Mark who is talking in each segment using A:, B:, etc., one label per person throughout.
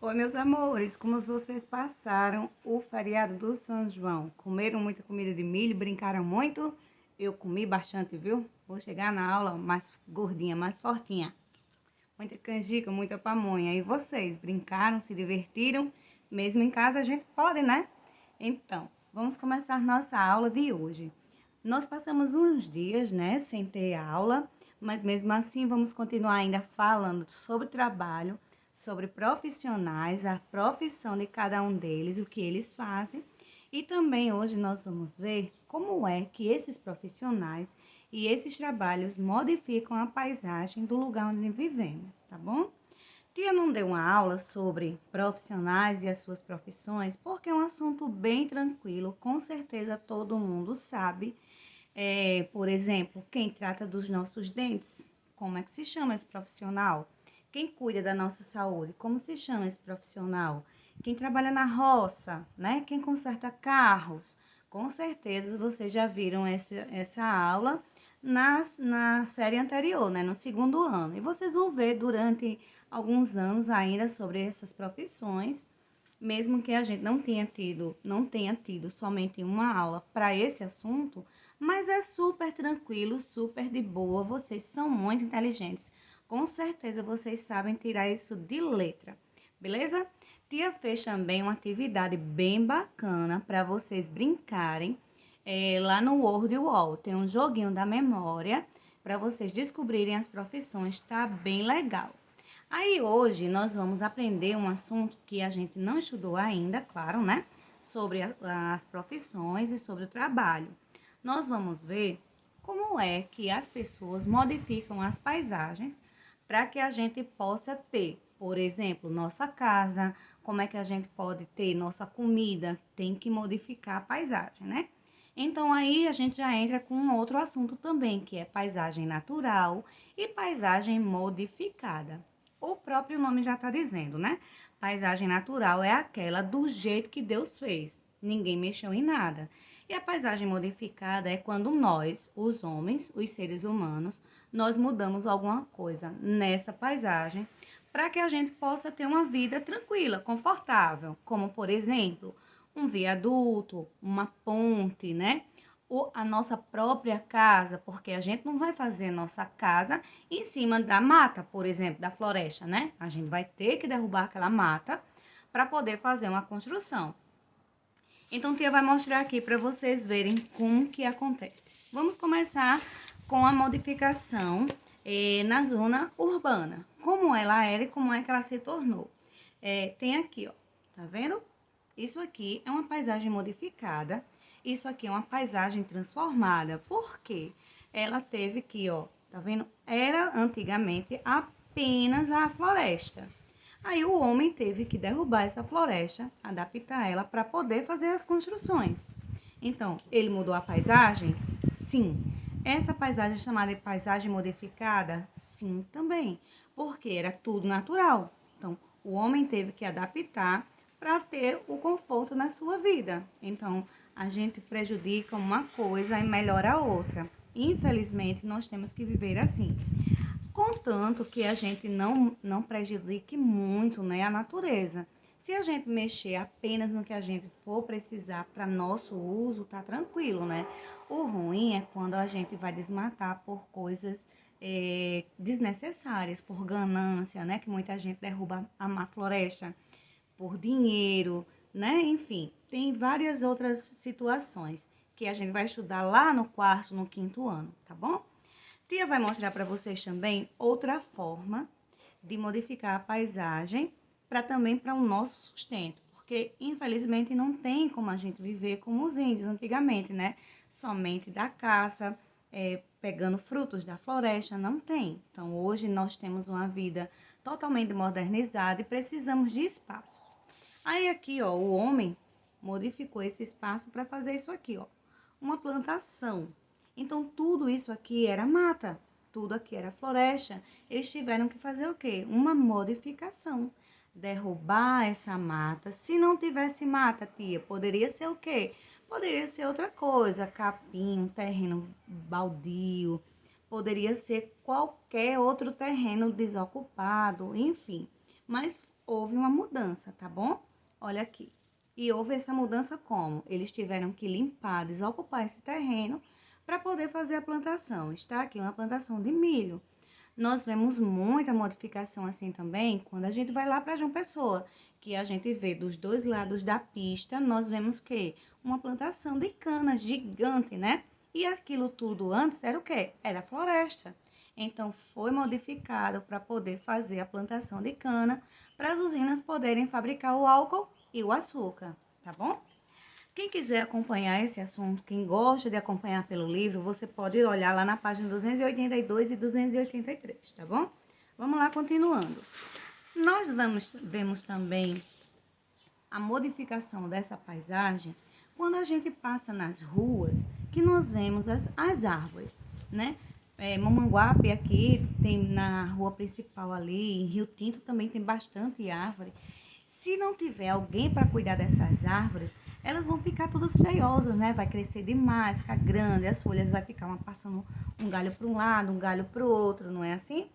A: Oi, meus amores, como vocês passaram o feriado do São João? Comeram muita comida de milho, brincaram muito? Eu comi bastante, viu? Vou chegar na aula mais gordinha, mais fortinha. Muita canjica, muita pamonha. E vocês, brincaram, se divertiram? Mesmo em casa a gente pode, né? Então, vamos começar nossa aula de hoje. Nós passamos uns dias, né, sem ter aula, mas mesmo assim vamos continuar ainda falando sobre trabalho, sobre profissionais, a profissão de cada um deles, o que eles fazem. E também hoje nós vamos ver como é que esses profissionais e esses trabalhos modificam a paisagem do lugar onde vivemos, tá bom? Tia não deu uma aula sobre profissionais e as suas profissões, porque é um assunto bem tranquilo, com certeza todo mundo sabe. Por exemplo, quem trata dos nossos dentes, como é que se chama esse profissional? Quem cuida da nossa saúde, como se chama esse profissional? Quem trabalha na roça, né? Quem conserta carros. Com certeza vocês já viram essa aula na série anterior, né? No segundo ano. E vocês vão ver durante alguns anos ainda sobre essas profissões, mesmo que a gente não tenha tido somente uma aula para esse assunto, mas é super tranquilo, super de boa, vocês são muito inteligentes. Com certeza vocês sabem tirar isso de letra, beleza? Tia fez também uma atividade bem bacana para vocês brincarem lá no Word Wall. Tem um joguinho da memória para vocês descobrirem as profissões, tá bem legal. Aí hoje nós vamos aprender um assunto que a gente não estudou ainda, claro, né? Sobre as profissões e sobre o trabalho. Nós vamos ver como é que as pessoas modificam as paisagens para que a gente possa ter, por exemplo, nossa casa, como é que a gente pode ter nossa comida, tem que modificar a paisagem, né? Então aí a gente já entra com um outro assunto também, que é paisagem natural e paisagem modificada. O próprio nome já está dizendo, né? Paisagem natural é aquela do jeito que Deus fez. Ninguém mexeu em nada. E a paisagem modificada é quando nós, os homens, os seres humanos, nós mudamos alguma coisa nessa paisagem para que a gente possa ter uma vida tranquila, confortável, como por exemplo, um viaduto, uma ponte, né? Ou a nossa própria casa, porque a gente não vai fazer nossa casa em cima da mata, por exemplo, da floresta, né? A gente vai ter que derrubar aquela mata para poder fazer uma construção. Então, tia vai mostrar aqui para vocês verem como que acontece. Vamos começar com a modificação na zona urbana. Como ela era e como é que ela se tornou. Tem aqui, ó, tá vendo? Isso aqui é uma paisagem modificada. Isso aqui é uma paisagem transformada. Por quê? Ela teve que, ó, tá vendo? Era antigamente apenas a floresta. Aí o homem teve que derrubar essa floresta, adaptar ela para poder fazer as construções. Então, ele mudou a paisagem? Sim. Essa paisagem é chamada de paisagem modificada? Sim, também, porque era tudo natural. Então, o homem teve que adaptar para ter o conforto na sua vida. Então, a gente prejudica uma coisa e melhora a outra. Infelizmente, nós temos que viver assim. Contanto que a gente não prejudique muito, né, a natureza. Se a gente mexer apenas no que a gente for precisar para nosso uso, tá tranquilo, né? O ruim é quando a gente vai desmatar por coisas desnecessárias, por ganância, né? Que muita gente derruba a floresta por dinheiro, né? Enfim, tem várias outras situações que a gente vai estudar lá no quarto, no quinto ano, tá bom? Tia vai mostrar para vocês também outra forma de modificar a paisagem para o nosso sustento, porque infelizmente não tem como a gente viver como os índios antigamente, né? Somente da caça, pegando frutos da floresta, não tem. Então hoje nós temos uma vida totalmente modernizada e precisamos de espaço. Aí aqui, ó, o homem modificou esse espaço para fazer isso aqui, ó, uma plantação. Então tudo isso aqui era mata, tudo aqui era floresta. Eles tiveram que fazer o quê? Uma modificação, derrubar essa mata. Se não tivesse mata, tia, poderia ser o quê? Poderia ser outra coisa, capim, um terreno baldio, poderia ser qualquer outro terreno desocupado, enfim. Mas houve uma mudança, tá bom? Olha aqui. E houve essa mudança como? Eles tiveram que limpar, desocupar esse terreno para poder fazer a plantação. Está aqui uma plantação de milho. Nós vemos muita modificação assim também quando a gente vai lá para João Pessoa, que a gente vê dos dois lados da pista, nós vemos que uma plantação de cana gigante, né? E aquilo tudo antes era o quê? Era floresta. Então foi modificado para poder fazer a plantação de cana, para as usinas poderem fabricar o álcool e o açúcar, tá bom? Quem quiser acompanhar esse assunto, quem gosta de acompanhar pelo livro, você pode olhar lá na página 282 e 283, tá bom? Vamos lá, continuando. Nós vemos também a modificação dessa paisagem quando a gente passa nas ruas, que nós vemos as árvores, né? Mamanguape aqui, tem na rua principal ali, em Rio Tinto também tem bastante árvore. Se não tiver alguém para cuidar dessas árvores, elas vão ficar todas feiosas, né? Vai crescer demais, ficar grande, as folhas vai ficar passando um galho para um lado, um galho para o outro, não é assim?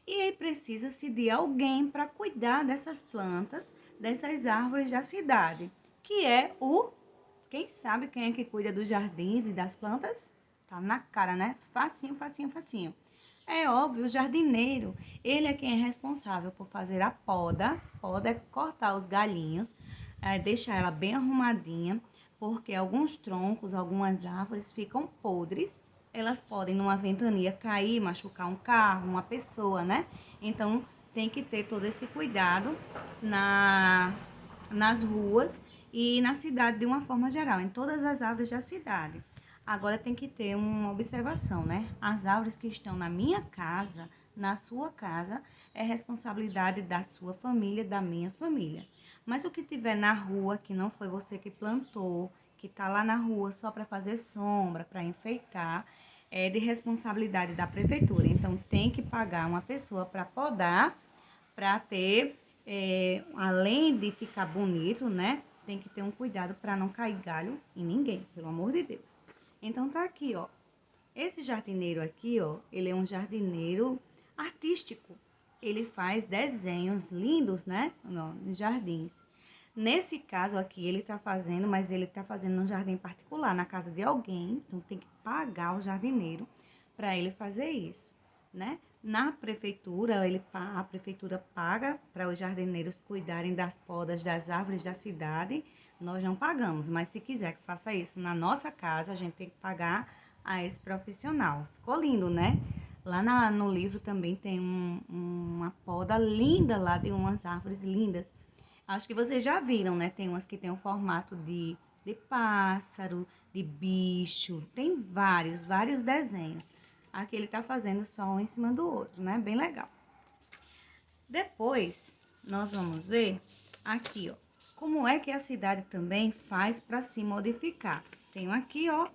A: E aí precisa-se de alguém para cuidar dessas plantas, dessas árvores da cidade, que é quem sabe quem é que cuida dos jardins e das plantas? Tá na cara, né? Facinho, facinho, facinho. É óbvio, o jardineiro, ele é quem é responsável por fazer a poda. Poda é cortar os galhinhos, deixar ela bem arrumadinha, porque alguns troncos, algumas árvores ficam podres. Elas podem, numa ventania, cair, machucar um carro, uma pessoa, né? Então, tem que ter todo esse cuidado nas ruas e na cidade de uma forma geral, em todas as árvores da cidade. Agora tem que ter uma observação, né? As árvores que estão na minha casa, na sua casa, é responsabilidade da sua família, da minha família. Mas o que tiver na rua, que não foi você que plantou, que tá lá na rua só para fazer sombra, para enfeitar, é de responsabilidade da prefeitura. Então tem que pagar uma pessoa para podar, para ter, além de ficar bonito, né? Tem que ter um cuidado para não cair galho em ninguém, pelo amor de Deus. Então tá aqui, ó. Esse jardineiro aqui, ó, ele é um jardineiro artístico. Ele faz desenhos lindos, né, nos jardins. Nesse caso aqui, ele tá fazendo, mas ele tá fazendo num jardim particular, na casa de alguém. Então tem que pagar o jardineiro para ele fazer isso, né? Na prefeitura, a prefeitura paga para os jardineiros cuidarem das podas das árvores da cidade. Nós não pagamos, mas se quiser que faça isso na nossa casa, a gente tem que pagar a esse profissional. Ficou lindo, né? Lá no livro também tem uma poda linda lá, de umas árvores lindas. Acho que vocês já viram, né? Tem umas que tem o formato de pássaro, de bicho. Tem vários desenhos. Aqui ele tá fazendo só um em cima do outro, né? Bem legal. Depois, nós vamos ver aqui, ó. Como é que a cidade também faz para se modificar? Tenho aqui, ó.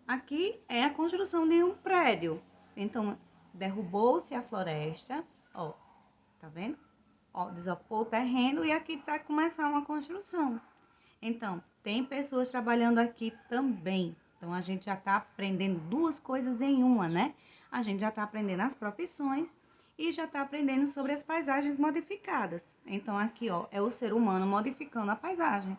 A: Aqui é a construção de um prédio. Então, derrubou-se a floresta, ó. Tá vendo? Ó, desocupou o terreno e aqui tá começando uma construção. Então, tem pessoas trabalhando aqui também. Então, a gente já tá aprendendo duas coisas em uma, né? A gente já tá aprendendo as profissões e já tá aprendendo sobre as paisagens modificadas. Então, aqui, ó, é o ser humano modificando a paisagem.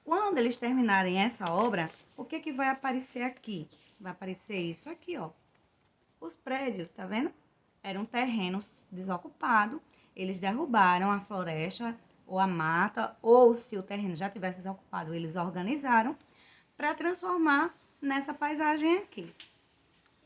A: Quando eles terminarem essa obra, o que que vai aparecer aqui? Vai aparecer isso aqui, ó. Os prédios, tá vendo? Era um terreno desocupado, eles derrubaram a floresta ou a mata, ou se o terreno já tivesse desocupado, eles organizaram para transformar nessa paisagem aqui.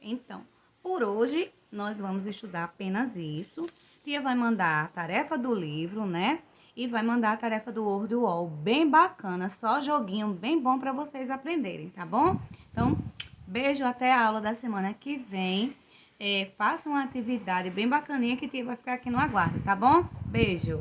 A: Então, por hoje, nós vamos estudar apenas isso. Tia vai mandar a tarefa do livro, né? E vai mandar a tarefa do Wordwall, bem bacana, só joguinho bem bom para vocês aprenderem, tá bom? Então, beijo, até a aula da semana que vem. Faça uma atividade bem bacaninha que tia vai ficar aqui no aguardo, tá bom? Beijo!